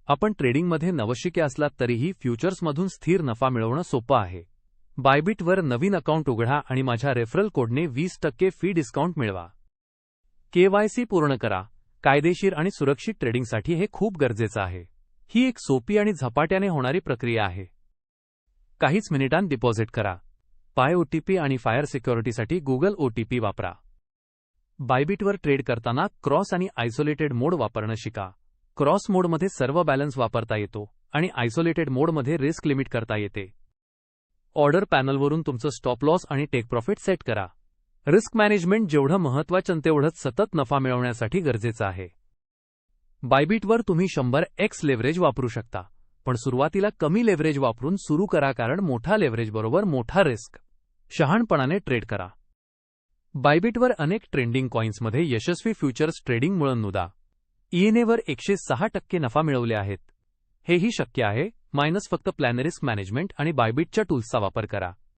आपण ट्रेडिंगमध्ये नवशिके असलात तरीही फ्युचर्समधून स्थिर नफा मिळवणं सोपं आहे. बायबिटवर नवीन अकाउंट उघडा आणि माझ्या रेफरल कोडने 20% फी डिस्काउंट मिळवा. केवायसी पूर्ण करा. कायदेशीर आणि सुरक्षित ट्रेडिंगसाठी हे खूप गरजेचं आहे. ही एक सोपी आणि झपाट्याने होणारी प्रक्रिया आहे. काहीच मिनिटांत डिपॉझिट करा. पाय ओटीपी आणि फायर सिक्युरिटीसाठी गुगल ओटीपी वापरा. बायबिटवर ट्रेड करताना क्रॉस आणि आयसोलेटेड मोड वापरणं शिका. क्रॉस मोडमध्ये सर्व बॅलन्स वापरता येतो आणि आयसोलेटेड मोडमध्ये रिस्क लिमिट करता येते. ऑर्डर पॅनलवरून तुमचं स्टॉप लॉस आणि टेक प्रॉफिट सेट करा. रिस्क मॅनेजमेंट जेवढं महत्त्वाचं तेवढंच सतत नफा मिळवण्यासाठी गरजेचं आहे. बायबिटवर तुम्ही 100x लेव्हरेज वापरू शकता, पण सुरुवातीला कमी लेव्हरेज वापरून सुरू करा कारण मोठा लेव्हरेज बरोबर मोठा रिस्क. शहाणपणाने ट्रेड करा. बायबिटवर अनेक ट्रेंडिंग कॉइन्समध्ये यशस्वी फ्युचर्स ट्रेडिंगमुळे नुदा ईएनएवर 106% नफा मिळवले आहेत. हेही शक्य आहे, फक्त प्लॅन रिस्क मॅनेजमेंट आणि बायबिटच्या टूल्सचा वापर करा.